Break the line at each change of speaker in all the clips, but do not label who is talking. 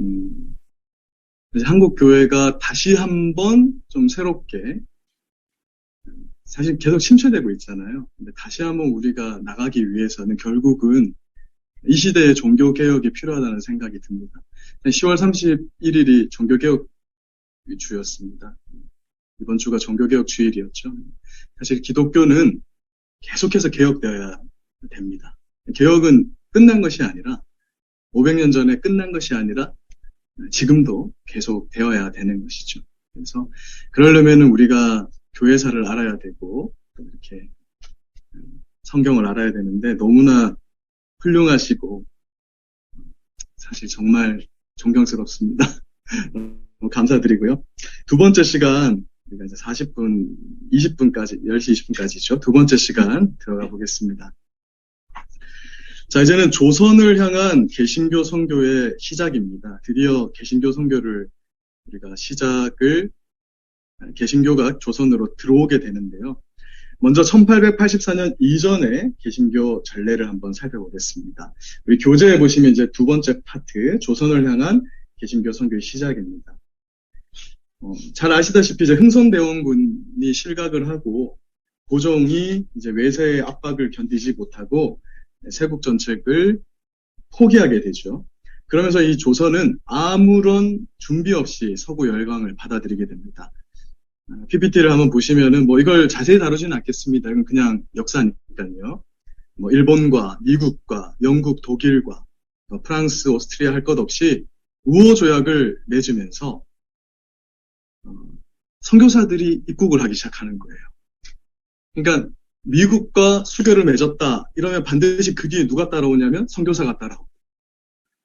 음, 이제 한국 교회가 다시 한번 좀 새롭게, 사실 계속 침체되고 있잖아요. 근데 다시 한번 우리가 나가기 위해서는 결국은 이 시대에 종교개혁이 필요하다는 생각이 듭니다. 10월 31일이 종교개혁 주였습니다. 이번 주가 종교개혁 주일이었죠. 사실 기독교는 계속해서 개혁되어야 됩니다. 개혁은 끝난 것이 아니라 500년 전에 끝난 것이 아니라 지금도 계속 되어야 되는 것이죠. 그래서 그러려면 우리가 교회사를 알아야 되고 또 이렇게 성경을 알아야 되는데 너무나 훌륭하시고 사실 정말 존경스럽습니다. 너무 감사드리고요. 두 번째 시간 우리가 이제 40분, 20분까지 10시 20분까지죠. 두 번째 시간 들어가 보겠습니다. 자, 이제는 조선을 향한 개신교 선교의 시작입니다. 드디어 개신교 선교를 우리가 개신교가 조선으로 들어오게 되는데요. 먼저 1884년 이전의 개신교 전례를 한번 살펴보겠습니다. 우리 교재에 보시면 이제 두 번째 파트, 조선을 향한 개신교 선교의 시작입니다. 잘 아시다시피 이제 흥선대원군이 실각을 하고 고종이 이제 외세의 압박을 견디지 못하고 세국 정책을 포기하게 되죠. 그러면서 이 조선은 아무런 준비 없이 서구 열강을 받아들이게 됩니다. PPT를 한번 보시면은 뭐 이걸 자세히 다루지는 않겠습니다. 이건 그냥 역사니까요. 뭐 일본과 미국과 영국, 독일과 프랑스, 오스트리아 할 것 없이 우호 조약을 맺으면서 선교사들이 입국을 하기 시작하는 거예요. 그러니까 미국과 수교를 맺었다 이러면 반드시 그 뒤에 누가 따라오냐면 선교사가 따라오고,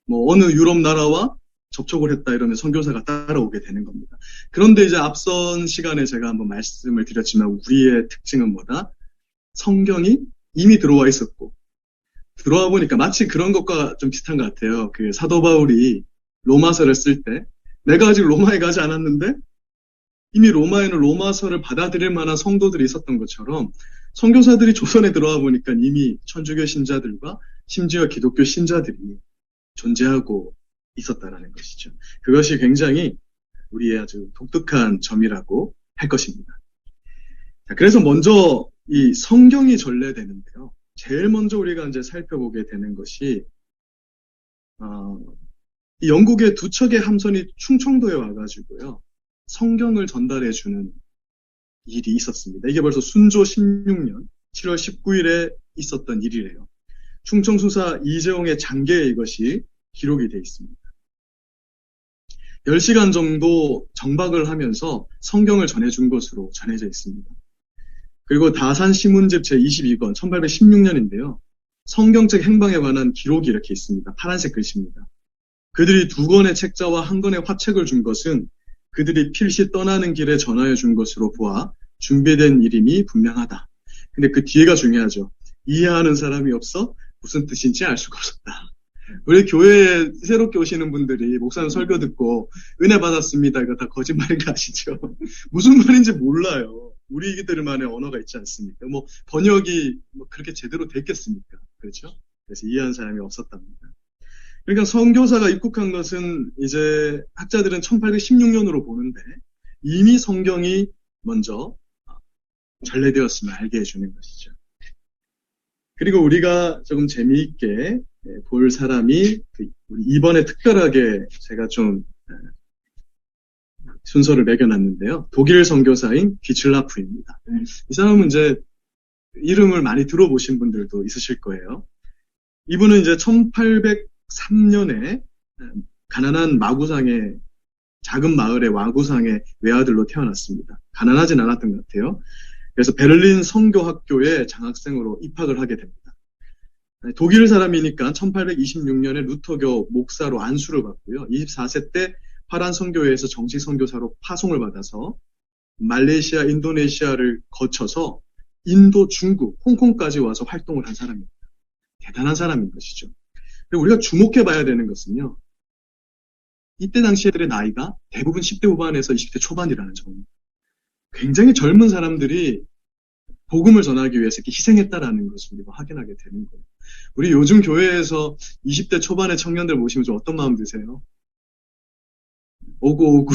뭐 어느 유럽 나라와 접촉을 했다 이러면 선교사가 따라오게 되는 겁니다. 그런데 이제 앞선 시간에 제가 한번 말씀을 드렸지만 우리의 특징은 뭐다? 성경이 이미 들어와 있었고, 들어와 보니까 마치 그런 것과 좀 비슷한 것 같아요. 그 사도 바울이 로마서를 쓸 때 내가 아직 로마에 가지 않았는데 이미 로마에는 로마서를 받아들일 만한 성도들이 있었던 것처럼 선교사들이 조선에 들어와 보니까 이미 천주교 신자들과 심지어 기독교 신자들이 존재하고 있었다라는 것이죠. 그것이 굉장히 우리의 아주 독특한 점이라고 할 것입니다. 자, 그래서 먼저 이 성경이 전래되는데요. 제일 먼저 우리가 이제 살펴보게 되는 것이 이 영국의 두 척의 함선이 충청도에 와가지고요. 성경을 전달해주는 일이 있었습니다. 이게 벌써 순조 16년 7월 19일에 있었던 일이래요. 충청수사 이재용의 장계에 이것이 기록이 되어 있습니다. 10시간 정도 정박을 하면서 성경을 전해준 것으로 전해져 있습니다. 그리고 다산신문집 제22권 1816년인데요. 성경책 행방에 관한 기록이 이렇게 있습니다. 파란색 글씨입니다. 그들이 2권의 책자와 1권의 화책을 준 것은 그들이 필시 떠나는 길에 전하여 준 것으로 보아 준비된 일임이 분명하다. 근데 그 뒤에가 중요하죠. 이해하는 사람이 없어 무슨 뜻인지 알 수가 없었다. 우리 교회에 새롭게 오시는 분들이 목사님 설교 듣고 은혜 받았습니다. 이거 다 거짓말인 거 아시죠? 무슨 말인지 몰라요. 우리들만의 언어가 있지 않습니까? 뭐 번역이 뭐 그렇게 제대로 됐겠습니까? 그렇죠? 그래서 이해하는 사람이 없었답니다. 그러니까 선교사가 입국한 것은 이제 학자들은 1816년으로 보는데 이미 성경이 먼저 전래되었음을 알게 해주는 것이죠. 그리고 우리가 조금 재미있게 볼 사람이 우리 이번에 특별하게 제가 좀 순서를 매겨놨는데요. 독일 선교사인 비틀라프입니다. 이 사람은 이제 이름을 많이 들어보신 분들도 있으실 거예요. 이분은 이제 1803년에 가난한 마구상의 작은 마을의 와구상의 외아들로 태어났습니다. 가난하진 않았던 것 같아요. 그래서 베를린 선교학교에 장학생으로 입학을 하게 됩니다. 독일 사람이니까 1826년에 루터교 목사로 안수를 받고요. 24세 때 파란 선교회에서 정식 선교사로 파송을 받아서 말레이시아, 인도네시아를 거쳐서 인도, 중국, 홍콩까지 와서 활동을 한 사람입니다. 대단한 사람인 것이죠. 그리고 우리가 주목해 봐야 되는 것은요. 이때 당시들의 나이가 대부분 10대 후반에서 20대 초반이라는 점입니다. 굉장히 젊은 사람들이 복음을 전하기 위해서 이렇게 희생했다라는 것을 우리가 확인하게 되는 거예요. 우리 요즘 교회에서 20대 초반의 청년들 보시면 좀 어떤 마음 드세요? 오고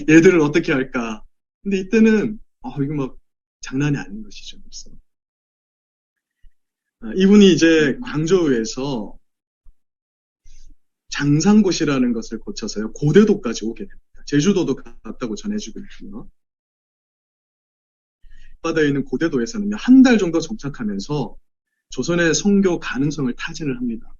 얘들을 어떻게 할까. 근데 이때는 이거 막 장난이 아닌 것이죠. 그래서 이분이 이제 광저우에서 장상고시라는 것을 거쳐서요 고대도까지 오게 됩니다. 제주도도 갔다고 전해지고 있고요. 바다에 있는 고대도에서는 한 달 정도 정착하면서 조선의 선교 가능성을 타진을 합니다.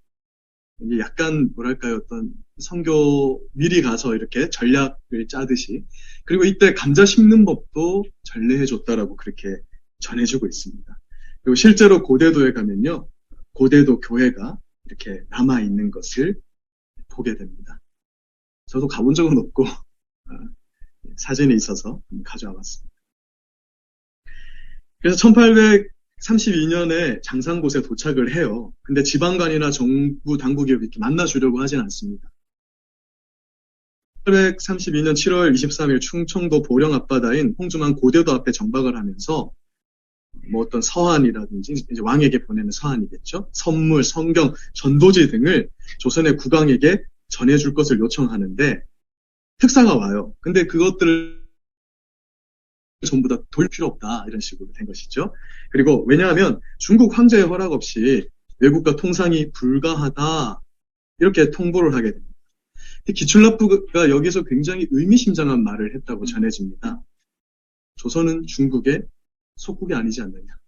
이게 약간 뭐랄까요, 어떤 선교 미리 가서 이렇게 전략을 짜듯이. 그리고 이때 감자 심는 법도 전례해 줬다라고 그렇게 전해주고 있습니다. 그리고 실제로 고대도에 가면요 고대도 교회가 이렇게 남아 있는 것을 보게 됩니다. 저도 가본 적은 없고 사진이 있어서 가져와 봤습니다. 그래서 1832년에 장상곳에 도착을 해요. 근데 지방관이나 정부 당국이 이렇게 만나주려고 하진 않습니다. 1832년 7월 23일 충청도 보령 앞바다인 홍주만 고대도 앞에 정박을 하면서 뭐 어떤 서한이라든지 이제 왕에게 보내는 서한이겠죠. 선물, 성경, 전도지 등을 조선의 국왕에게 전해줄 것을 요청하는데 특사가 와요. 근데 그것들을 전부 다 돌릴 필요 없다 이런 식으로 된 것이죠. 그리고 왜냐하면 중국 황제의 허락 없이 외국과 통상이 불가하다 이렇게 통보를 하게 됩니다. 기출납부가 여기서 굉장히 의미심장한 말을 했다고 전해집니다. 조선은 중국의 속국이 아니지 않느냐.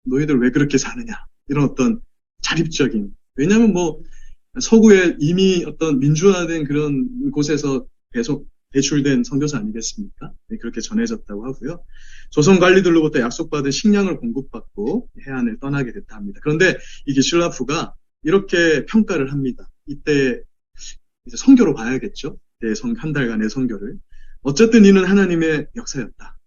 너희들 왜 그렇게 사느냐. 이런 어떤 자립적인. 왜냐하면 뭐 서구에 이미 어떤 민주화된 그런 곳에서 계속 배출된 선교사 아니겠습니까? 네, 그렇게 전해졌다고 하고요. 조선 관리들로부터 약속받은 식량을 공급받고 해안을 떠나게 됐다 합니다. 그런데 이 기슐라프가 이렇게 평가를 합니다. 이때 이제 선교로 봐야겠죠. 한 달간의 선교를. 어쨌든 이는 하나님의 역사였다.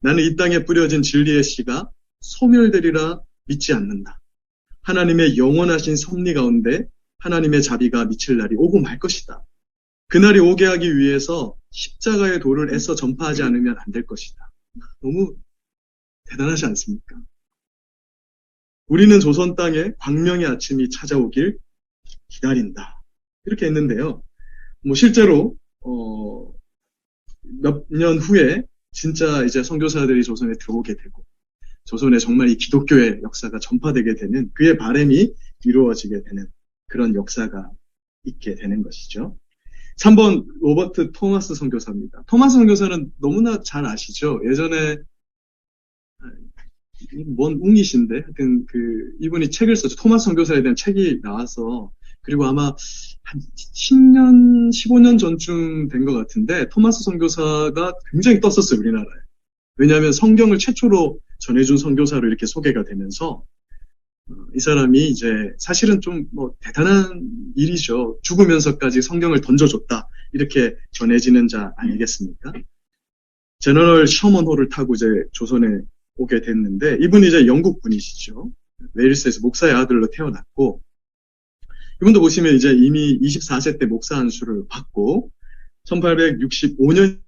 나는 이 땅에 뿌려진 진리의 씨가 소멸되리라 믿지 않는다. 하나님의 영원하신 섭리 가운데 하나님의 자비가 미칠 날이 오고 말 것이다. 그날이 오게 하기 위해서 십자가의 도를 애써 전파하지 않으면 안 될 것이다. 너무 대단하지 않습니까? 우리는 조선 땅에 광명의 아침이 찾아오길 기다린다. 이렇게 했는데요. 뭐 실제로 몇 년 후에 진짜 이제 선교사들이 조선에 들어오게 되고 조선에 정말 이 기독교의 역사가 전파되게 되는 그의 바람이 이루어지게 되는 그런 역사가 있게 되는 것이죠. 3번 로버트 토마스 선교사입니다. 토마스 선교사는 너무나 잘 아시죠? 예전에 뭔 웅이신데 하여튼 이분이 책을 썼죠. 토마스 선교사에 대한 책이 나와서 그리고 아마 한 10년, 15년 전쯤 된 것 같은데 토마스 선교사가 굉장히 떴었어요, 우리나라에. 왜냐하면 성경을 최초로 전해준 선교사로 이렇게 소개가 되면서 이 사람이 이제 사실은 좀 뭐 대단한 일이죠. 죽으면서까지 성경을 던져줬다. 이렇게 전해지는 자 아니겠습니까? 제너럴 셔먼호를 타고 이제 조선에 오게 됐는데 이분이 이제 영국 분이시죠. 웨일스에서 목사의 아들로 태어났고 이분도 보시면 이제 이미 24세 때 목사 안수를 받고 1865년이니까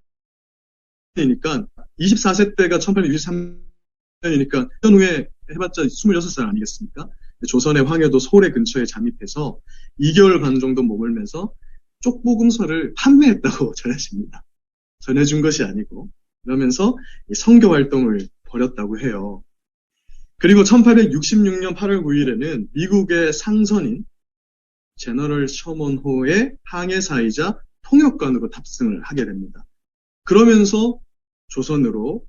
24세 때가 1863년이니까 1년 후에 해봤자 26살 아니겠습니까? 조선의 황해도 소래 근처에 잠입해서 2개월간 정도 머물면서 쪽복음서를 판매했다고 전해집니다. 전해준 것이 아니고 그러면서 선교 활동을 벌였다고 해요. 그리고 1866년 8월 9일에는 미국의 상선인 제너럴 셔먼호의 항해사이자 통역관으로 탑승을 하게 됩니다. 그러면서 조선으로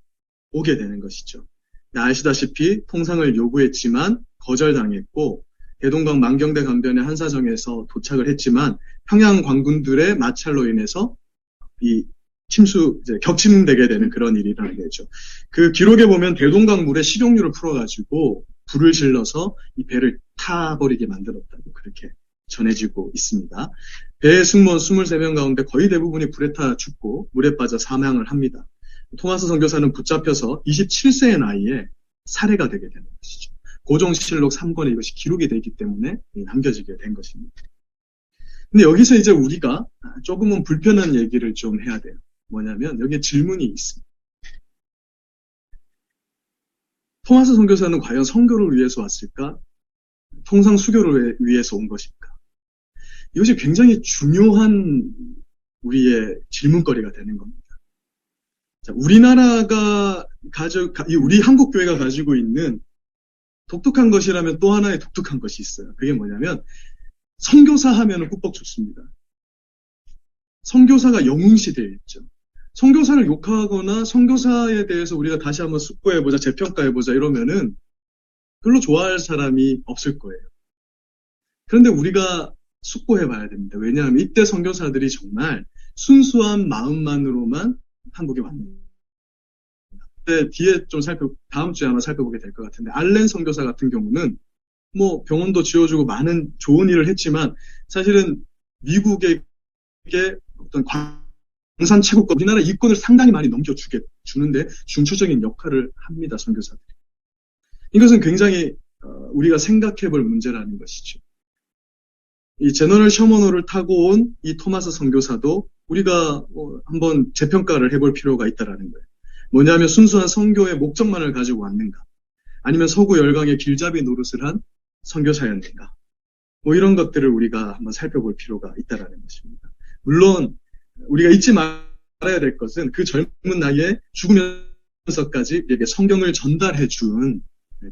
오게 되는 것이죠. 아시다시피 통상을 요구했지만 거절당했고 대동강 만경대 강변의 한사정에서 도착을 했지만 평양 광군들의 마찰로 인해서 이 격침되게 되는 그런 일이라는 거죠. 그 기록에 보면 대동강 물에 식용유를 풀어가지고 불을 질러서 이 배를 타버리게 만들었다고 그렇게 전해지고 있습니다. 배의 승무원 23명 가운데 거의 대부분이 불에 타 죽고 물에 빠져 사망을 합니다. 토마스 선교사는 붙잡혀서 27세의 나이에 살해가 되게 되는 것이죠. 고종실록 3권에 이것이 기록이 되기 때문에 남겨지게 된 것입니다. 근데 여기서 이제 우리가 조금은 불편한 얘기를 좀 해야 돼요. 뭐냐면 여기에 질문이 있습니다. 토마스 선교사는 과연 선교를 위해서 왔을까? 통상 수교를 위해서 온 것일까? 이것이 굉장히 중요한 우리의 질문거리가 되는 겁니다. 자, 우리 한국 교회가 가지고 있는 독특한 것이라면 또 하나의 독특한 것이 있어요. 그게 뭐냐면, 선교사 하면은 꾹뻑 좋습니다. 선교사가 영웅시대에 있죠. 선교사를 욕하거나 선교사에 대해서 우리가 다시 한번 숙고해보자, 재평가해보자 이러면은 별로 좋아할 사람이 없을 거예요. 그런데 우리가 숙고해봐야 됩니다. 왜냐하면 이때 선교사들이 정말 순수한 마음만으로만 한국에 왔습니다. 뒤에 좀 다음 주에 아마 살펴보게 될 것 같은데, 알렌 선교사 같은 경우는 뭐 병원도 지어주고 많은 좋은 일을 했지만, 사실은 미국에게 어떤 광산 채굴권, 우리나라 이권을 상당히 많이 주는데 중추적인 역할을 합니다, 선교사들이. 이것은 굉장히 우리가 생각해 볼 문제라는 것이죠. 이 제너럴 셔먼호를 타고 온 이 토마스 선교사도 우리가 한번 재평가를 해볼 필요가 있다라는 거예요. 뭐냐면 순수한 선교의 목적만을 가지고 왔는가? 아니면 서구 열강의 길잡이 노릇을 한 선교사였는가? 뭐 이런 것들을 우리가 한번 살펴볼 필요가 있다라는 것입니다. 물론 우리가 잊지 말아야 될 것은 그 젊은 나이에 죽으면서까지 우리에게 성경을 전달해 준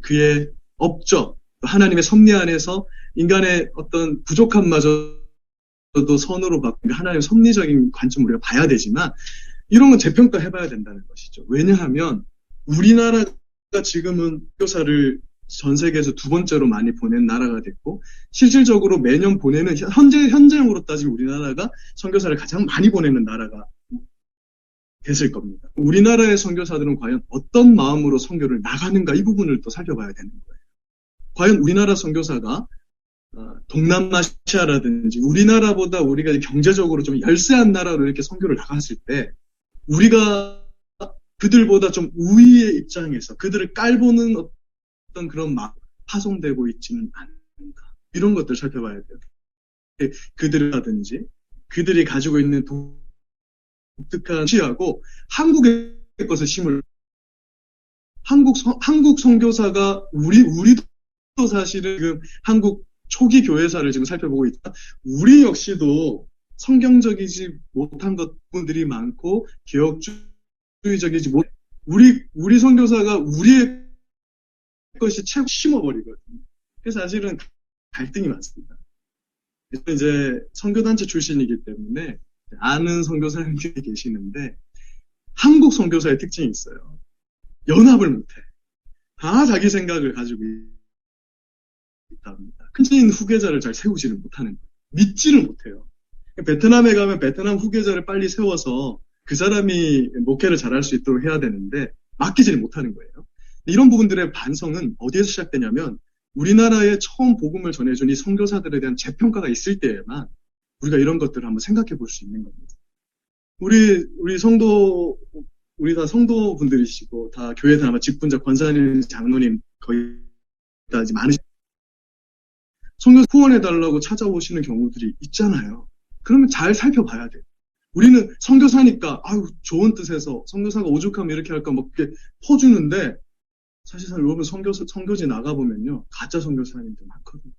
그의 업적, 하나님의 섭리 안에서 인간의 어떤 부족함마저도 선으로 바꾼 하나님의 섭리적인 관점을 우리가 봐야 되지만, 이런 건 재평가해봐야 된다는 것이죠. 왜냐하면 우리나라가 지금은 선교사를 전 세계에서 두 번째로 많이 보낸 나라가 됐고, 실질적으로 매년 보내는 현재형으로 따지면 우리나라가 선교사를 가장 많이 보내는 나라가 됐을 겁니다. 우리나라의 선교사들은 과연 어떤 마음으로 선교를 나가는가, 이 부분을 또 살펴봐야 되는 거예요. 과연 우리나라 선교사가 동남아시아라든지 우리나라보다 우리가 경제적으로 좀 열세한 나라로 이렇게 선교를 나갔을 때, 우리가 그들보다 좀 우위의 입장에서 그들을 깔보는 어떤 그런 파송되고 있지는 않는가, 이런 것들을 살펴봐야 돼요. 그들이라든지 그들이 가지고 있는 독특한 시하고 한국의 것을 한국 선교사가 우리도 사실은 지금 한국 초기 교회사를 지금 살펴보고 있다. 우리 역시도 성경적이지 못한 것들이 많고 개혁주의적이지 못. 우리 선교사가 우리의 것이 최고 심어버리거든요. 그래서 사실은 갈등이 많습니다. 그래서 이제 선교단체 출신이기 때문에 아는 선교사님들이 계시는데, 한국 선교사의 특징이 있어요. 연합을 못해. 다 자기 생각을 가지고 있답니다. 큰신 후계자를 잘 세우지를 못하는 거예요. 믿지를 못해요. 베트남에 가면 베트남 후계자를 빨리 세워서 그 사람이 목회를 잘할 수 있도록 해야 되는데 맡기지를 못하는 거예요. 이런 부분들의 반성은 어디에서 시작되냐면, 우리나라에 처음 복음을 전해준 이 선교사들에 대한 재평가가 있을 때에만 우리가 이런 것들을 한번 생각해 볼 수 있는 겁니다. 우리 다 성도분들이시고, 다 교회 다니면 직분자, 권사님, 장로님 거의 다 이제 많으시고, 선교 후원해달라고 찾아오시는 경우들이 있잖아요. 그러면 잘 살펴봐야 돼요. 우리는 선교사니까, 좋은 뜻에서, 선교사가 오죽하면 이렇게 할까, 막 이렇게 퍼주는데, 사실상 여러분 선교지 나가보면요, 가짜 선교사님들 많거든요.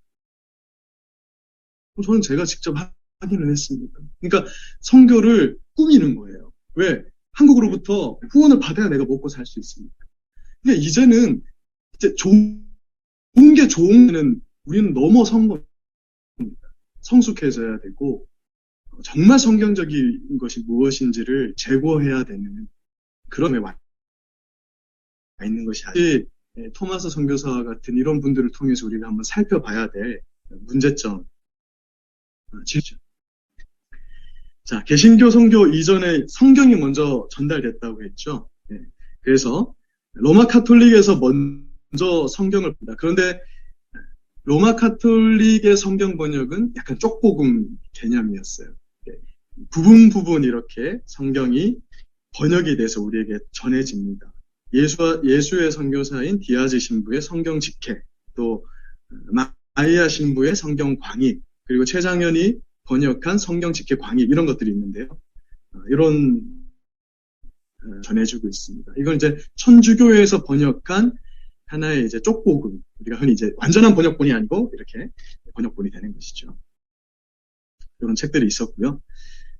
저는 제가 직접 확인을 했습니다. 그러니까 선교를 꾸미는 거예요. 왜? 한국으로부터 후원을 받아야 내가 먹고 살 수 있습니다. 근데 이제는 이제 좋은 게 좋은 우리는 넘어선 겁니다. 성숙해져야 되고, 정말 성경적인 것이 무엇인지를 제고해야 되는 그런 데 와 있는 것이 아직 토마스 선교사와 같은 이런 분들을 통해서 우리가 한번 살펴봐야 될 문제점. 자, 개신교 선교 이전에 성경이 먼저 전달됐다고 했죠. 그래서 로마 카톨릭에서 먼저 성경을 본다. 그런데 로마 카톨릭의 성경 번역은 약간 쪽복음 개념이었어요. 부분 이렇게 성경이 번역이 돼서 우리에게 전해집니다. 예수의 선교사인 디아즈 신부의 성경 직해, 또 마이아 신부의 성경 광익, 그리고 최장현이 번역한 성경 직해 광익, 이런 것들이 있는데요. 이런 전해주고 있습니다. 이건 이제 천주교에서 번역한 하나의 이제 쪽복음, 우리가 흔히 이제 완전한 번역본이 아니고 이렇게 번역본이 되는 것이죠. 이런 책들이 있었고요.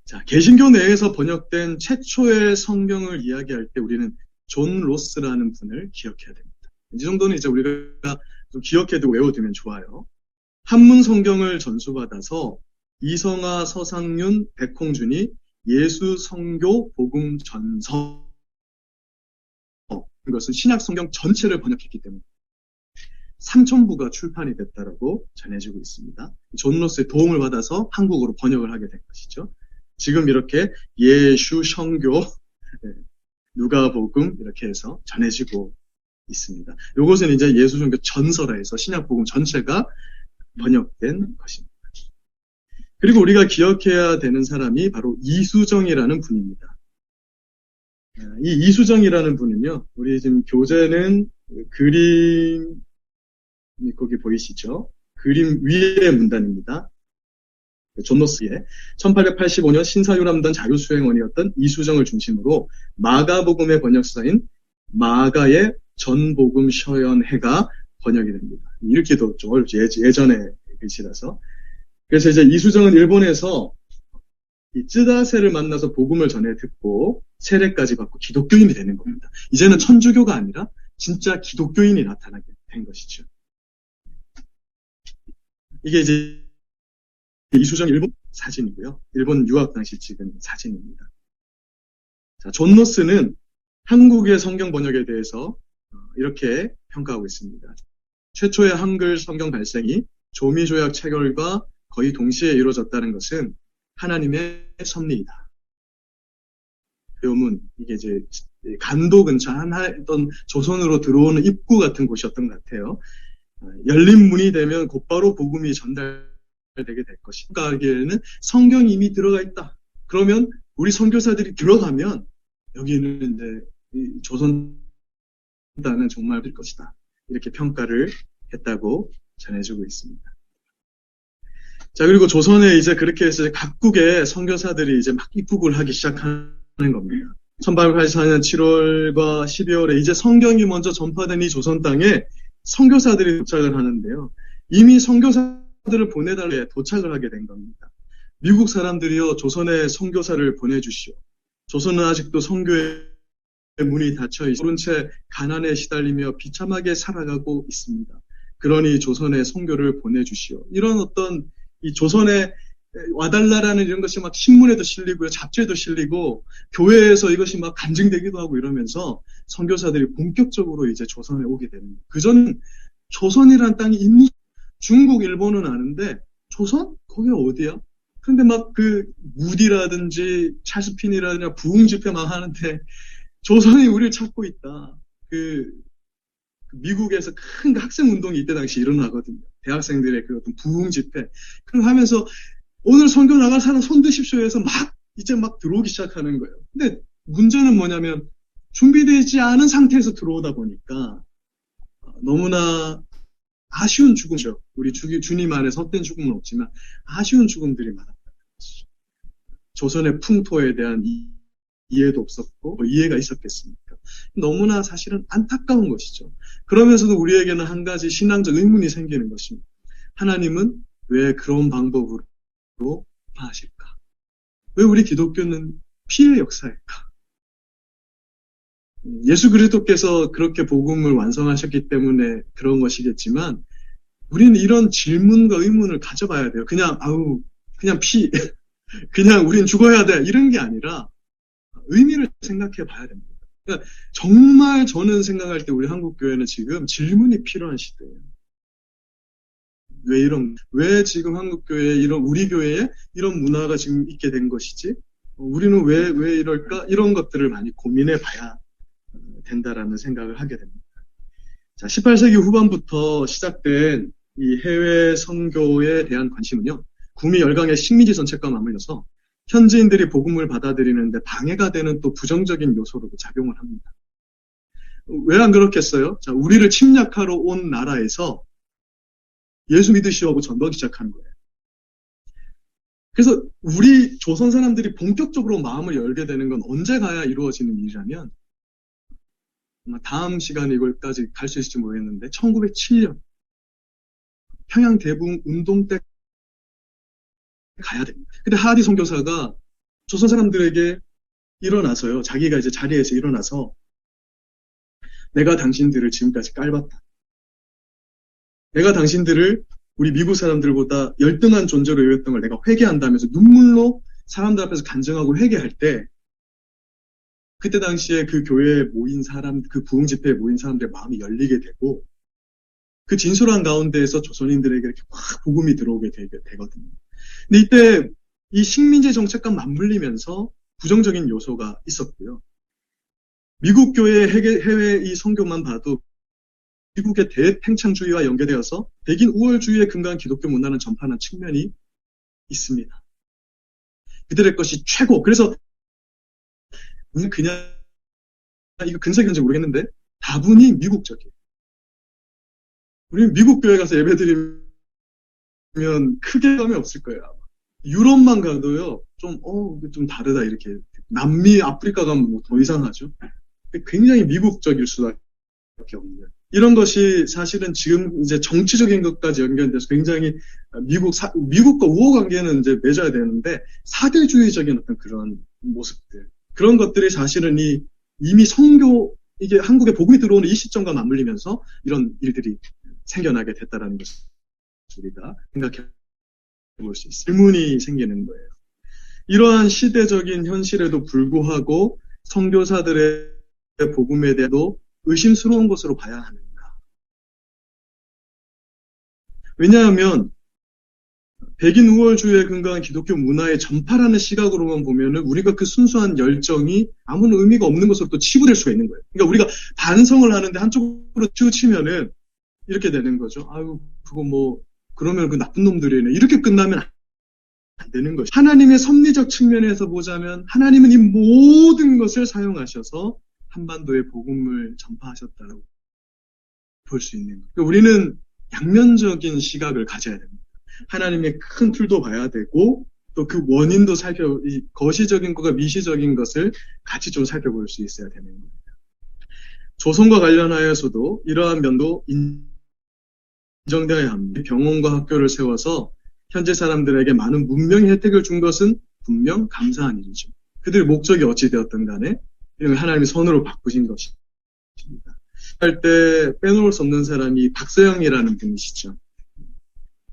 자, 개신교 내에서 번역된 최초의 성경을 이야기할 때 우리는 존 로스라는 분을 기억해야 됩니다. 이 정도는 이제 우리가 좀 기억해두고 외워두면 좋아요. 한문 성경을 전수받아서 이성아, 서상윤, 백홍준이 예수 성교 복음 전서, 이것은 신약 성경 전체를 번역했기 때문에 3,000부가 출판이 됐다라고 전해지고 있습니다. 존 로스의 도움을 받아서 한국어로 번역을 하게 된 것이죠. 지금 이렇게 예수 성교, 누가복음 이렇게 해서 전해지고 있습니다. 이것은 이제 예수 성교 전서라 해서 신약 복음 전체가 번역된 것입니다. 그리고 우리가 기억해야 되는 사람이 바로 이수정이라는 분입니다. 이 이수정이라는 분은요, 우리 지금 교재는 그림, 거기 보이시죠? 그림 위의 문단입니다. 존 로스의 1885년 신사유람단 자유수행원이었던 이수정을 중심으로 마가복음의 번역사인 마가의 전복음 서연해가 번역이 됩니다. 읽기도 좀 어렵죠. 예전의 글씨라서. 그래서 이제 이수정은 일본에서 이 쯔다세를 만나서 복음을 전해 듣고 세례까지 받고 기독교인이 되는 겁니다. 이제는 천주교가 아니라 진짜 기독교인이 나타나게 된 것이죠. 이게 이제 이수정 일본 사진이고요. 일본 유학 당시 찍은 사진입니다. 자, 존 로스는 한국의 성경 번역에 대해서 이렇게 평가하고 있습니다. 최초의 한글 성경 발생이 조미조약 체결과 거의 동시에 이루어졌다는 것은 하나님의 섭리이다. 교문, 이게 이제 간도 근처 어떤 조선으로 들어오는 입구 같은 곳이었던 것 같아요. 열린 문이 되면 곧바로 복음이 전달되게 될 것인가 하기에는 성경이 이미 들어가 있다. 그러면 우리 선교사들이 들어가면 여기는 이제 조선단은 정말 될 것이다. 이렇게 평가를 했다고 전해주고 있습니다. 자, 그리고 조선에 이제 그렇게 해서 각국의 선교사들이 이제 막 입국을 하기 시작하는 겁니다. 1884년 7월과 12월에 이제 성경이 먼저 전파된 이 조선 땅에 선교사들이 도착을 하는데요. 이미 선교사들을 보내달래 도착을 하게 된 겁니다. 미국 사람들이요, 조선에 선교사를 보내주시오. 조선은 아직도 선교의 문이 닫혀 있어 모른 채 가난에 시달리며 비참하게 살아가고 있습니다. 그러니 조선에 선교를 보내주시오. 이런 어떤 이 조선에 와달라라는 이런 것이 막 신문에도 실리고요, 잡지에도 실리고 교회에서 이것이 막 간증되기도 하고 이러면서 선교사들이 본격적으로 이제 조선에 오게 됩니다. 그전 조선이란 땅이 있니? 중국, 일본은 아는데 조선? 거기가 어디야? 그런데 막 그 무디라든지 찰스핀이라든지 부흥 집회 막 하는데 조선이 우리를 찾고 있다. 미국에서 큰 학생 운동이 이때 당시 일어나거든요. 대학생들의 그 어떤 부흥 집회. 그럼 하면서 오늘 선교 나갈 사람 손 드십시오 해서 이제 막 들어오기 시작하는 거예요. 근데 문제는 뭐냐면 준비되지 않은 상태에서 들어오다 보니까 너무나 아쉬운 죽음이죠. 우리 주님 안에서 헛된 죽음은 없지만 아쉬운 죽음들이 많았다는 것이죠. 조선의 풍토에 대한 이해도 없었고 이해가 있었겠습니까? 너무나 사실은 안타까운 것이죠. 그러면서도 우리에게는 한 가지 신앙적 의문이 생기는 것입니다. 하나님은 왜 그런 방법으로 하실까? 왜 우리 기독교는 피해 역사일까? 예수 그리스도께서 그렇게 복음을 완성하셨기 때문에 그런 것이겠지만 우리는 이런 질문과 의문을 가져봐야 돼요. 그냥 그냥 우린 죽어야 돼 이런 게 아니라 의미를 생각해 봐야 됩니다. 그러니까 정말 저는 생각할 때 우리 한국 교회는 지금 질문이 필요한 시대예요. 왜 지금 한국 교회에 우리 교회에 이런 문화가 지금 있게 된 것이지? 우리는 왜 이럴까? 이런 것들을 많이 고민해 봐야 된다라는 생각을 하게 됩니다. 자, 18세기 후반부터 시작된 이 해외 선교에 대한 관심은요, 구미 열강의 식민지 정책과 맞물려서 현지인들이 복음을 받아들이는데 방해가 되는 또 부정적인 요소로도 작용을 합니다. 왜 안 그렇겠어요? 자, 우리를 침략하러 온 나라에서 예수 믿으시오 하고 전도하기 시작하는 거예요. 그래서 우리 조선 사람들이 본격적으로 마음을 열게 되는 건 언제 가야 이루어지는 일이라면 아마 다음 시간에 이걸까지 갈 수 있을지 모르겠는데 1907년 평양 대붕 운동 가야 됩니다. 근데 하디 선교사가 조선 사람들에게 일어나서요. 자기가 이제 자리에서 일어나서 내가 당신들을 지금까지 깔봤다. 내가 당신들을 우리 미국 사람들보다 열등한 존재로 여겼던 걸 내가 회개한다면서 눈물로 사람들 앞에서 간증하고 회개할 때 그때 당시에 그 교회에 모인 사람, 그 부흥 집회에 모인 사람들의 마음이 열리게 되고 그 진솔한 가운데에서 조선인들에게 이렇게 확 복음이 들어오게 되거든요. 근데 이때 이 식민지 정책과 맞물리면서 부정적인 요소가 있었고요. 미국 교회의 해외 이 선교만 봐도 미국의 대팽창주의와 연계되어서 백인 우월주의에 근거한 기독교 문화는 전파하는 측면이 있습니다. 그들의 것이 최고. 그래서 그냥 이거 근사인지 모르겠는데 다분히 미국적이에요. 우리는 미국 교회 가서 예배드리면 크게 감이 없을 거예요. 아마. 유럽만 가도요. 좀 다르다 이렇게. 남미, 아프리카 가면 뭐 더 이상하죠. 굉장히 미국적일 수밖에 없는. 이런 것이 사실은 지금 이제 정치적인 것까지 연결돼서 굉장히 미국과 우호 관계는 이제 맺어야 되는데 사대주의적인 어떤 그런 모습들. 그런 것들이 사실은 이미 이게 한국에 복음이 들어오는 이 시점과 맞물리면서 이런 일들이 생겨나게 됐다라는 것을 우리가 생각해 볼 수 있어요. 질문이 생기는 거예요. 이러한 시대적인 현실에도 불구하고 선교사들의 복음에 대해도 의심스러운 것으로 봐야 하는가? 왜냐하면 백인 우월주의에 근거한 기독교 문화의 전파라는 시각으로만 보면은 우리가 그 순수한 열정이 아무런 의미가 없는 것으로 또 치부될 수가 있는 거예요. 그러니까 우리가 반성을 하는데 한쪽으로 치우치면은 이렇게 되는 거죠. 아유, 그거 뭐 그러면 그 나쁜 놈들이네. 이렇게 끝나면 안 되는 거죠. 하나님의 섭리적 측면에서 보자면 하나님은 이 모든 것을 사용하셔서 한반도에 복음을 전파하셨다고 볼 수 있는 거예요. 그러니까 우리는 양면적인 시각을 가져야 됩니다. 하나님의 큰 틀도 봐야 되고 또 그 원인도 이 거시적인 것과 미시적인 것을 같이 좀 살펴볼 수 있어야 되는 겁니다. 조선과 관련하여서도 이러한 면도 인정되어야 합니다. 병원과 학교를 세워서 현재 사람들에게 많은 문명의 혜택을 준 것은 분명 감사한 일이죠. 그들의 목적이 어찌 되었든 간에 이런 하나님의 선으로 바꾸신 것입니다. 할 때 빼놓을 수 없는 사람이 박서영이라는 분이시죠.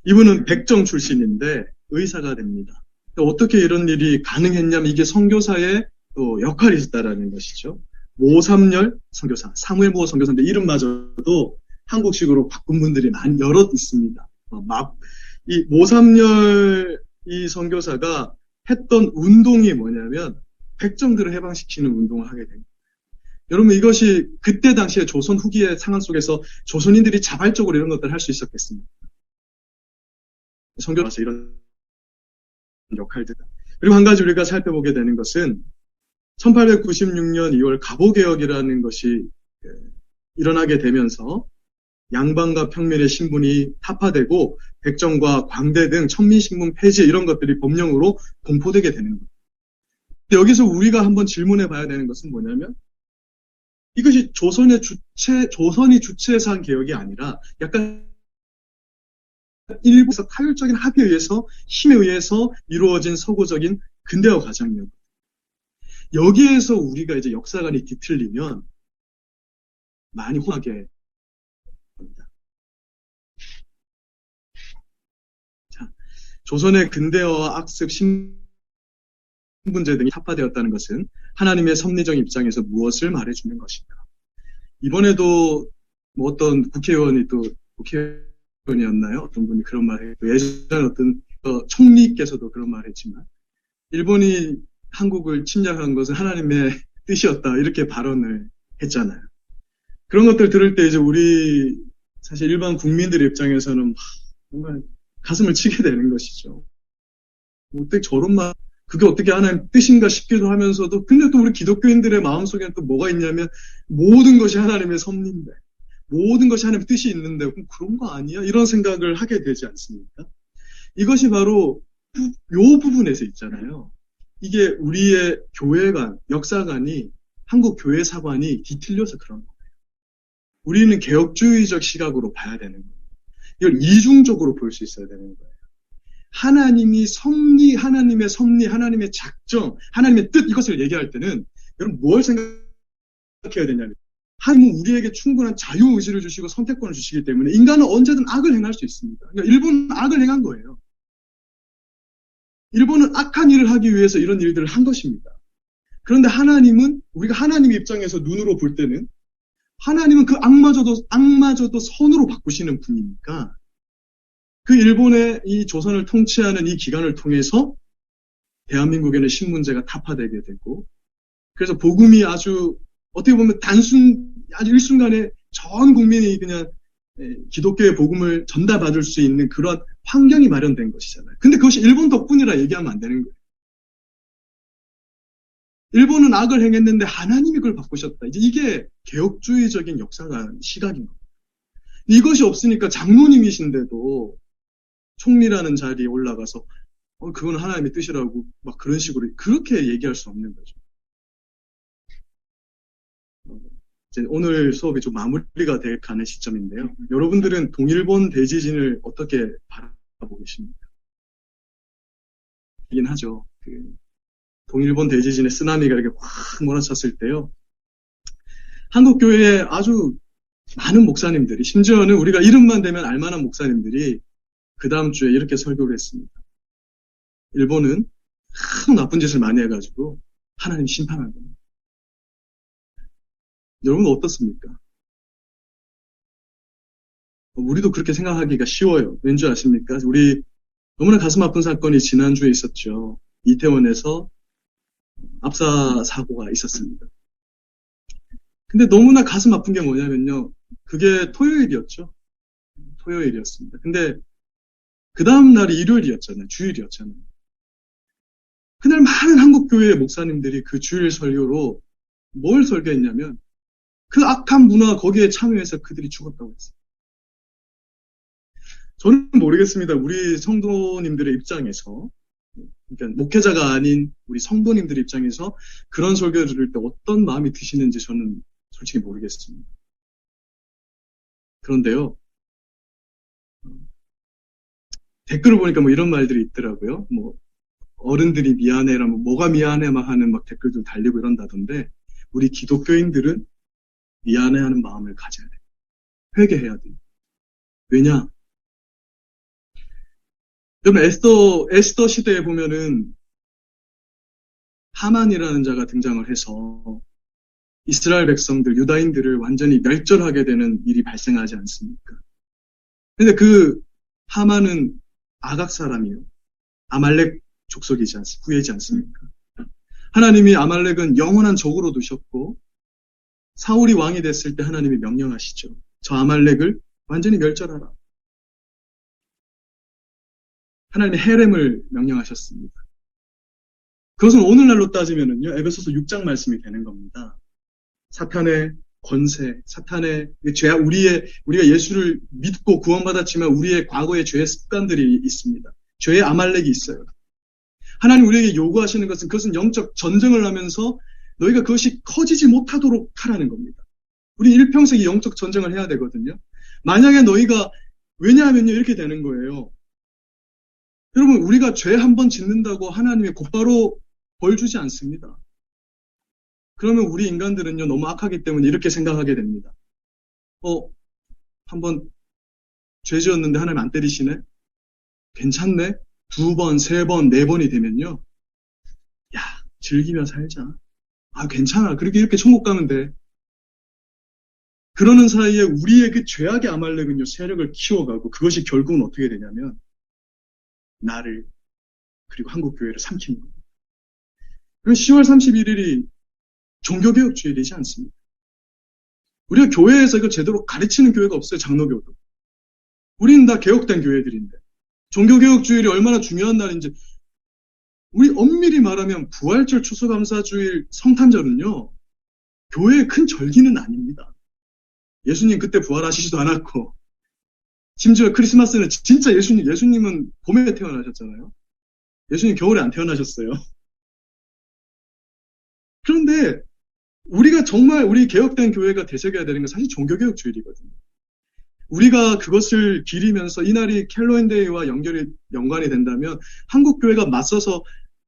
이분은 백정 출신인데 의사가 됩니다. 어떻게 이런 일이 가능했냐면 이게 선교사의 또 역할이 있었다라는 것이죠. 모삼열 선교사, 사무엘모 선교사인데 이름마저도 한국식으로 바꾼 분들이 여럿 있습니다. 이 모삼열 이 선교사가 했던 운동이 뭐냐면 백정들을 해방시키는 운동을 하게 됩니다. 여러분 이것이 그때 당시에 조선 후기의 상황 속에서 조선인들이 자발적으로 이런 것들을 할 수 있었겠습니까? 선교사에서 이런 역할들. 그리고 한 가지 우리가 살펴보게 되는 것은 1896년 2월 갑오개혁이라는 것이 일어나게 되면서 양반과 평민의 신분이 타파되고 백정과 광대 등 천민신분 폐지 이런 것들이 법령으로 공포되게 되는 겁니다. 여기서 우리가 한번 질문해 봐야 되는 것은 뭐냐면 이것이 조선이 주체해서 한 개혁이 아니라 약간 일부에서 타율적인 합의에 의해서 힘에 의해서 이루어진 서구적인 근대화 과정이었고 여기에서 우리가 이제 역사관이 뒤틀리면 많이 혼하게 됩니다. 자, 조선의 근대화와 악습, 신분제 등이 타파되었다는 것은 하나님의 섭리적 입장에서 무엇을 말해주는 것인가? 이번에도 뭐 어떤 국회의원이었나요? 어떤 분이 그런 말을 했고 예전에 어떤 총리께서도 그런 말을 했지만 일본이 한국을 침략한 것은 하나님의 뜻이었다 이렇게 발언을 했잖아요. 그런 것들 들을 때 이제 우리 사실 일반 국민들의 입장에서는 정말 가슴을 치게 되는 것이죠. 어떻게 저런 말 그게 어떻게 하나님 뜻인가 싶기도 하면서도 근데 또 우리 기독교인들의 마음속에는 또 뭐가 있냐면 모든 것이 하나님의 섭리인데 모든 것이 하나님의 뜻이 있는데 그런 거 아니야? 이런 생각을 하게 되지 않습니까? 이것이 바로 요 부분에서 있잖아요. 이게 우리의 교회관, 역사관이 한국 교회사관이 뒤틀려서 그런 거예요. 우리는 개혁주의적 시각으로 봐야 되는 거예요. 이걸 이중적으로 볼 수 있어야 되는 거예요. 하나님이 섭리, 하나님의 섭리, 하나님의 작정, 하나님의 뜻 이것을 얘기할 때는 여러분 뭘 생각해야 되냐면 하나님은 우리에게 충분한 자유의지를 주시고 선택권을 주시기 때문에 인간은 언제든 악을 행할 수 있습니다. 그러니까 일본은 악을 행한 거예요. 일본은 악한 일을 하기 위해서 이런 일들을 한 것입니다. 그런데 하나님은 우리가 하나님 입장에서 눈으로 볼 때는 하나님은 그 악마저도 선으로 바꾸시는 분이니까 그 일본의 이 조선을 통치하는 이 기간을 통해서 대한민국에는 신문제가 타파되게 되고 그래서 복음이 아주 어떻게 보면 아주 일순간에 전 국민이 그냥 기독교의 복음을 전달받을 수 있는 그런 환경이 마련된 것이잖아요. 근데 그것이 일본 덕분이라 얘기하면 안 되는 거예요. 일본은 악을 행했는데 하나님이 그걸 바꾸셨다. 이제 이게 개혁주의적인 역사가 시각인 겁니다. 이것이 없으니까 장로님이신데도 총리라는 자리에 올라가서 그건 하나님의 뜻이라고 막 그런 식으로 그렇게 얘기할 수 없는 거죠. 이제 오늘 수업이 좀 마무리가 돼 가는 시점인데요. 여러분들은 동일본 대지진을 어떻게 바라보고 계십니까? 이긴 하죠. 동일본 대지진의 쓰나미가 이렇게 확 몰아쳤을 때요. 한국교회에 아주 많은 목사님들이, 심지어는 우리가 이름만 대면 알만한 목사님들이 그 다음 주에 이렇게 설교를 했습니다. 일본은 아주 나쁜 짓을 많이 해가지고 하나님 심판한 겁니다. 여러분 어떻습니까? 우리도 그렇게 생각하기가 쉬워요. 왠지 아십니까? 우리 너무나 가슴 아픈 사건이 지난주에 있었죠. 이태원에서 압사 사고가 있었습니다. 근데 너무나 가슴 아픈 게 뭐냐면요. 그게 토요일이었죠. 토요일이었습니다. 근데 그 다음 날이 일요일이었잖아요. 주일이었잖아요. 그날 많은 한국교회의 목사님들이 그 주일 설교로 뭘 설교했냐면 그 악한 문화 거기에 참여해서 그들이 죽었다고 했어요. 저는 모르겠습니다. 우리 성도님들의 입장에서 그러니까 목회자가 아닌 우리 성도님들 입장에서 그런 설교를 들을 때 어떤 마음이 드시는지 저는 솔직히 모르겠습니다. 그런데요. 댓글을 보니까 뭐 이런 말들이 있더라고요. 뭐 어른들이 미안해라면 뭐가 미안해 막 하는 막 댓글도 달리고 이런다던데 우리 기독교인들은 미안해하는 마음을 가져야 돼요. 회개해야 돼요. 왜냐? 여러분 에스더 시대에 보면은 하만이라는 자가 등장을 해서 이스라엘 백성들, 유다인들을 완전히 멸절하게 되는 일이 발생하지 않습니까? 근데 그 하만은 아각 사람이요. 아말렉 족속이지 후예지 않습니까? 하나님이 아말렉은 영원한 적으로 두셨고 사울이 왕이 됐을 때 하나님이 명령하시죠. 저 아말렉을 완전히 멸절하라. 하나님이 헤렘을 명령하셨습니다. 그것은 오늘날로 따지면은요, 에베소서 6장 말씀이 되는 겁니다. 사탄의 권세, 사탄의 우리가 예수를 믿고 구원받았지만 우리의 과거의 죄의 습관들이 있습니다. 죄의 아말렉이 있어요. 하나님 우리에게 요구하시는 것은 그것은 영적 전쟁을 하면서 너희가 그것이 커지지 못하도록 하라는 겁니다. 우리 일평생이 영적 전쟁을 해야 되거든요. 만약에 너희가, 왜냐하면요, 이렇게 되는 거예요. 여러분, 우리가 죄 한 번 짓는다고 하나님이 곧바로 벌 주지 않습니다. 그러면 우리 인간들은요, 너무 악하기 때문에 이렇게 생각하게 됩니다. 한번 죄 지었는데 하나님 안 때리시네? 괜찮네? 2번, 3번, 4번이 되면요. 야, 즐기며 살자. 괜찮아. 그렇게 이렇게 천국 가면 돼. 그러는 사이에 우리의 그 죄악의 아말렉은요, 세력을 키워가고 그것이 결국은 어떻게 되냐면 나를 그리고 한국교회를 삼키는 겁니다. 10월 31일이 종교개혁주일이지 않습니까? 우리가 교회에서 이거 제대로 가르치는 교회가 없어요. 장로교도. 우리는 다 개혁된 교회들인데 종교개혁주일이 얼마나 중요한 날인지 우리 엄밀히 말하면 부활절, 추수감사주일, 성탄절은요. 교회의 큰 절기는 아닙니다. 예수님 그때 부활하시지도 않았고 심지어 크리스마스는 진짜 예수님은 봄에 태어나셨잖아요. 예수님 겨울에 안 태어나셨어요. 그런데 우리가 정말 우리 개혁된 교회가 되새겨야 되는 건 사실 종교개혁주일이거든요. 우리가 그것을 기리면서 이날이 캘로윈데이와 연관이 된다면 한국 교회가 맞서서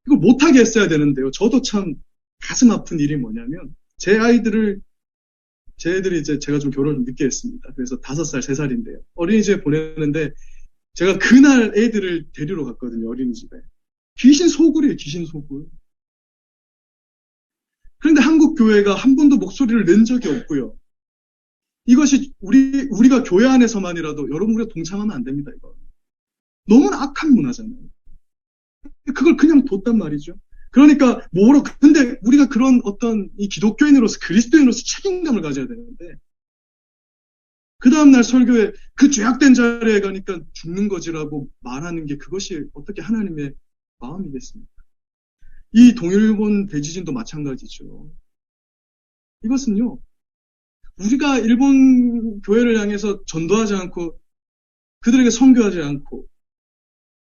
이거 못하게 했어야 되는데요. 저도 참 가슴 아픈 일이 뭐냐면 제 애들이 이제 제가 좀 결혼을 늦게 했습니다. 그래서 5살, 3살인데요. 어린이집에 보내는데 제가 그날 애들을 데리러 갔거든요. 어린이집에. 귀신 소굴이에요. 귀신 소굴. 그런데 한국 교회가 한 번도 목소리를 낸 적이 없고요. 이것이 우리가 교회 안에서만이라도 여러분 우리가 동참하면 안 됩니다. 이거. 너무나 악한 문화잖아요. 그걸 그냥 뒀단 말이죠. 그러니까 근데 우리가 그런 어떤 이 기독교인으로서 그리스도인으로서 책임감을 가져야 되는데 그 다음날 설교에 그 죄악된 자리에 가니까 죽는 거지라고 말하는 게 그것이 어떻게 하나님의 마음이겠습니까? 이 동일본 대지진도 마찬가지죠. 이것은요, 우리가 일본 교회를 향해서 전도하지 않고 그들에게 선교하지 않고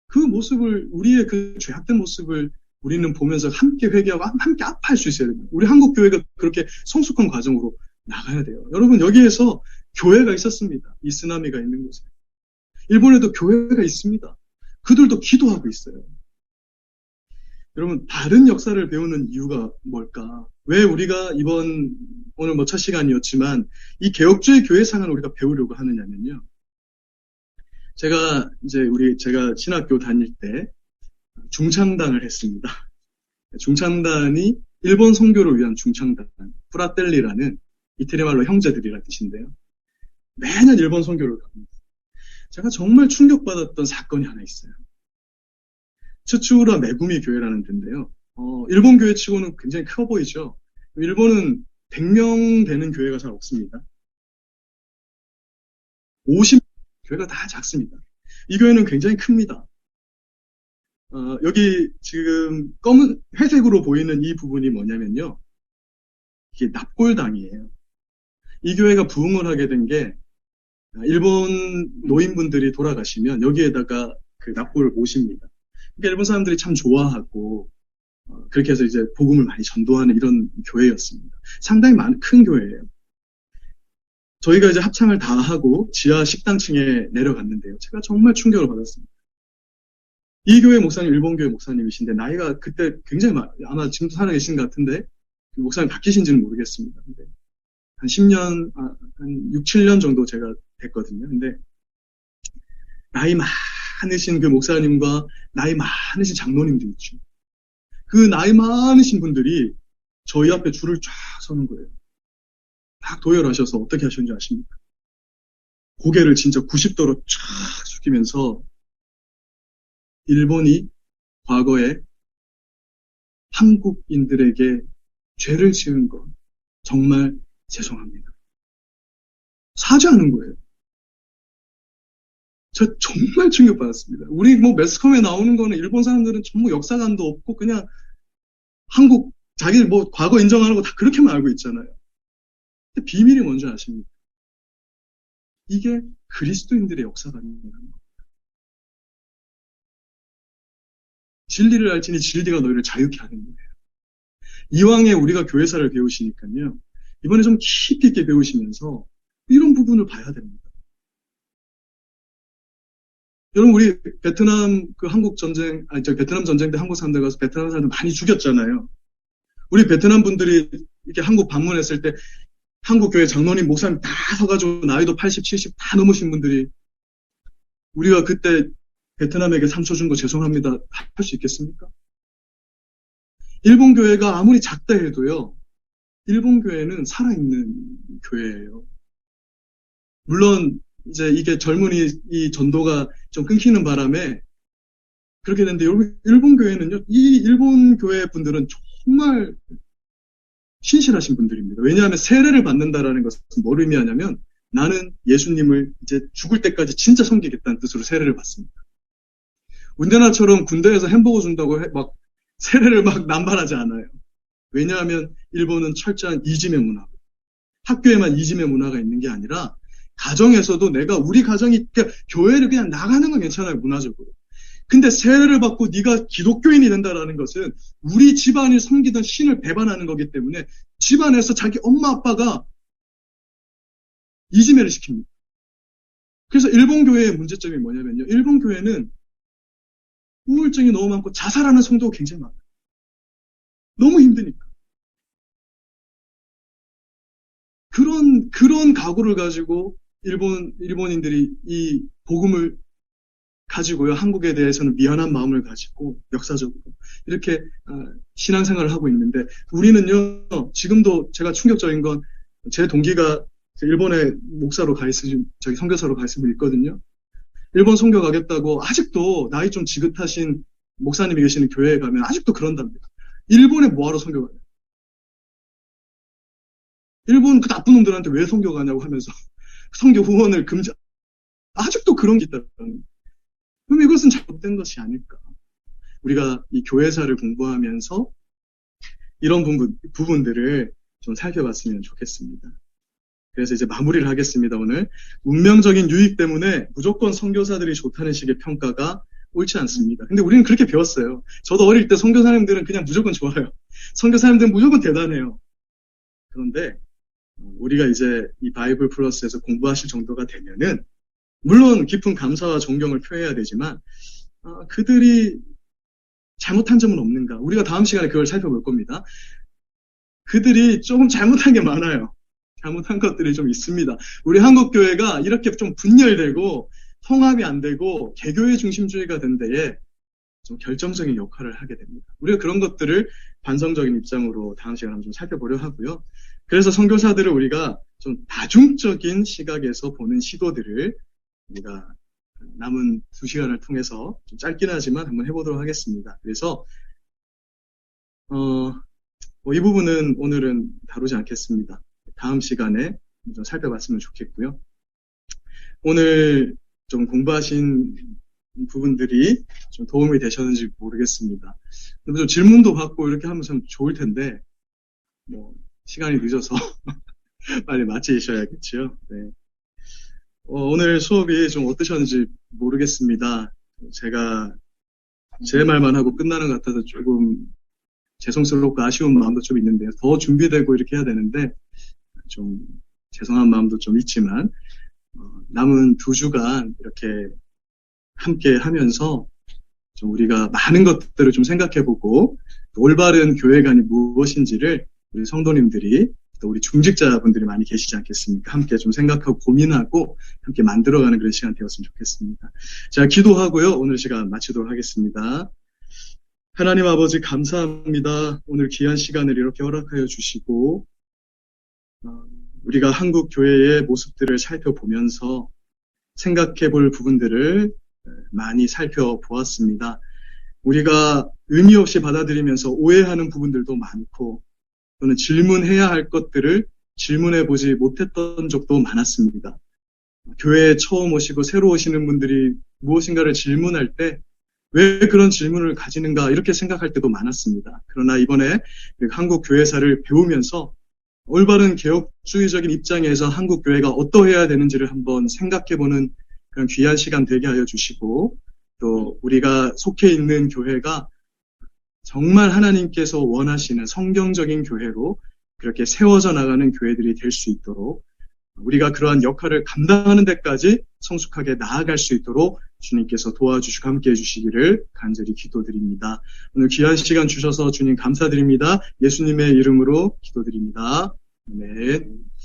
그 모습을 우리의 그 죄악된 모습을 우리는 보면서 함께 회개하고 함께 아파할 수 있어야 됩니다. 우리 한국 교회가 그렇게 성숙한 과정으로 나가야 돼요. 여러분 여기에서 교회가 있었습니다. 이 쓰나미가 있는 곳에. 일본에도 교회가 있습니다. 그들도 기도하고 있어요. 여러분 다른 역사를 배우는 이유가 뭘까? 왜 우리가 오늘 첫 시간이었지만 이 개혁주의 교회상을 우리가 배우려고 하느냐면요. 제가 신학교 다닐 때 중창단을 했습니다. 중창단이 일본 선교를 위한 중창단, 프라텔리라는 이태리 말로 형제들이라는 뜻인데요. 매년 일본 선교를 갑니다. 제가 정말 충격받았던 사건이 하나 있어요. 츠츠우라 메구미 교회라는 데인데요. 일본 교회 치고는 굉장히 커 보이죠. 일본은 100명 되는 교회가 잘 없습니다. 50 교회가 다 작습니다. 이 교회는 굉장히 큽니다. 여기 지금 회색으로 보이는 이 부분이 뭐냐면요. 이게 납골당이에요. 이 교회가 부흥을 하게 된 게 일본 노인분들이 돌아가시면 여기에다가 그 납골을 모십니다. 그러니까 일본 사람들이 참 좋아하고 그렇게 해서 이제 복음을 많이 전도하는 이런 교회였습니다. 상당히 큰 교회예요. 저희가 이제 합창을 다 하고 지하 식당층에 내려갔는데요. 제가 정말 충격을 받았습니다. 이 교회 목사님, 일본 교회 목사님이신데 나이가 그때 굉장히 아마 지금도 살아계신 것 같은데 목사님 바뀌신지는 모르겠습니다. 근데 한 10년, 한 6, 7년 정도 제가 됐거든요. 근데 나이 많으신 그 목사님과 나이 많으신 장로님도 있죠. 그 나이 많으신 분들이 저희 앞에 줄을 쫙 서는 거예요. 딱 도열하셔서 어떻게 하셨는지 아십니까? 고개를 진짜 90도로 쫙 숙이면서 일본이 과거에 한국인들에게 죄를 지은 것 정말 죄송합니다. 사죄하는 거예요. 저 정말 충격받았습니다. 우리 매스컴에 나오는 거는 일본 사람들은 전부 역사관도 없고 그냥 한국 자기 과거 인정하는 거 다 그렇게만 알고 있잖아요. 근데 비밀이 뭔지 아십니까? 이게 그리스도인들의 역사관이라는 거예요. 진리를 알지니 진리가 너희를 자유케 하는 거예요. 이왕에 우리가 교회사를 배우시니까요. 이번에 좀 깊이 있게 배우시면서 이런 부분을 봐야 됩니다. 여러분 우리 베트남 베트남 전쟁 때 한국 사람들 가서 베트남 사람들 많이 죽였잖아요. 우리 베트남 분들이 이렇게 한국 방문했을 때 한국 교회 장로님 목사님 다 서가지고 나이도 80, 70 다 넘으신 분들이 우리가 그때 베트남에게 상처 준 거 죄송합니다 할 수 있겠습니까? 일본 교회가 아무리 작다 해도요. 일본 교회는 살아있는 교회예요. 물론 이제 이게 이 전도가 좀 끊기는 바람에 그렇게 됐는데 일본 교회는요. 이 일본 교회 분들은 정말 신실하신 분들입니다. 왜냐하면 세례를 받는다라는 것은 뭘 의미하냐면 나는 예수님을 이제 죽을 때까지 진짜 섬기겠다는 뜻으로 세례를 받습니다. 우리나라처럼 군대에서 햄버거 준다고 막 세례를 막 남발하지 않아요. 왜냐하면 일본은 철저한 이지메 문화, 학교에만 이지메 문화가 있는 게 아니라 가정에서도 우리 가정이 교회를 그냥 나가는 건 괜찮아요, 문화적으로. 근데 세례를 받고 네가 기독교인이 된다라는 것은 우리 집안이 섬기던 신을 배반하는 거기 때문에 집안에서 자기 엄마 아빠가 이지메를 시킵니다. 그래서 일본 교회의 문제점이 뭐냐면요. 일본 교회는 우울증이 너무 많고 자살하는 성도가 굉장히 많아요. 너무 힘드니까. 그런 각오를 가지고 일본인들이 이 복음을 가지고요. 한국에 대해서는 미안한 마음을 가지고 역사적으로 이렇게 신앙생활을 하고 있는데 우리는요. 지금도 제가 충격적인 건 제 동기가 일본에 목사로 가 있으신 저기 선교사로 가 있은 분 있거든요. 일본 선교 가겠다고 아직도 나이 좀 지긋하신 목사님이 계시는 교회에 가면 아직도 그런답니다. 일본에 뭐하러 선교 가냐. 일본 그 나쁜 놈들한테 왜 선교 가냐고 하면서 선교 후원을 아직도 그런 게 있다는. 그럼 이것은 잘못된 것이 아닐까. 우리가 이 교회사를 공부하면서 이런 부분들을 좀 살펴봤으면 좋겠습니다. 그래서 이제 마무리를 하겠습니다, 오늘. 운명적인 유익 때문에 무조건 선교사들이 좋다는 식의 평가가 옳지 않습니다. 근데 우리는 그렇게 배웠어요. 저도 어릴 때 선교사님들은 그냥 무조건 좋아요. 선교사님들은 무조건 대단해요. 그런데 우리가 이제 이 바이블 플러스에서 공부하실 정도가 되면은 물론 깊은 감사와 존경을 표해야 되지만 그들이 잘못한 점은 없는가? 우리가 다음 시간에 그걸 살펴볼 겁니다. 그들이 조금 잘못한 게 많아요. 잘못한 것들이 좀 있습니다. 우리 한국교회가 이렇게 좀 분열되고 통합이 안 되고 개교의 중심주의가 된 데에 좀 결정적인 역할을 하게 됩니다. 우리가 그런 것들을 반성적인 입장으로 다음 시간에 한번 좀 살펴보려 하고요. 그래서 선교사들을 우리가 좀 다중적인 시각에서 보는 시도들을 우리가 남은 2시간을 통해서 좀 짧긴 하지만 한번 해보도록 하겠습니다. 그래서 이 부분은 오늘은 다루지 않겠습니다. 다음 시간에 좀 살펴봤으면 좋겠고요. 오늘 좀 공부하신 부분들이 좀 도움이 되셨는지 모르겠습니다. 좀 질문도 받고 이렇게 하면 참 좋을 텐데 시간이 늦어서 빨리 마치셔야겠죠. 네. 오늘 수업이 좀 어떠셨는지 모르겠습니다. 제가 제 말만 하고 끝나는 것 같아서 조금 죄송스럽고 아쉬운 마음도 좀 있는데요. 더 준비되고 이렇게 해야 되는데 좀 죄송한 마음도 좀 있지만 남은 2주간 이렇게 함께 하면서 좀 우리가 많은 것들을 좀 생각해보고 올바른 교회관이 무엇인지를 우리 성도님들이 또 우리 중직자분들이 많이 계시지 않겠습니까? 함께 좀 생각하고 고민하고 함께 만들어가는 그런 시간 되었으면 좋겠습니다. 자, 기도하고요. 오늘 시간 마치도록 하겠습니다. 하나님 아버지 감사합니다. 오늘 귀한 시간을 이렇게 허락하여 주시고 우리가 한국 교회의 모습들을 살펴보면서 생각해 볼 부분들을 많이 살펴보았습니다. 우리가 의미 없이 받아들이면서 오해하는 부분들도 많고 또는 질문해야 할 것들을 질문해 보지 못했던 적도 많았습니다. 교회에 처음 오시고 새로 오시는 분들이 무엇인가를 질문할 때 왜 그런 질문을 가지는가 이렇게 생각할 때도 많았습니다. 그러나 이번에 한국 교회사를 배우면서 올바른 개혁주의적인 입장에서 한국 교회가 어떠해야 되는지를 한번 생각해보는 그런 귀한 시간 되게 하여 주시고 또 우리가 속해 있는 교회가 정말 하나님께서 원하시는 성경적인 교회로 그렇게 세워져 나가는 교회들이 될 수 있도록 우리가 그러한 역할을 감당하는 데까지 성숙하게 나아갈 수 있도록 주님께서 도와주시고 함께해 주시기를 간절히 기도드립니다. 오늘 귀한 시간 주셔서 주님 감사드립니다. 예수님의 이름으로 기도드립니다. 아멘.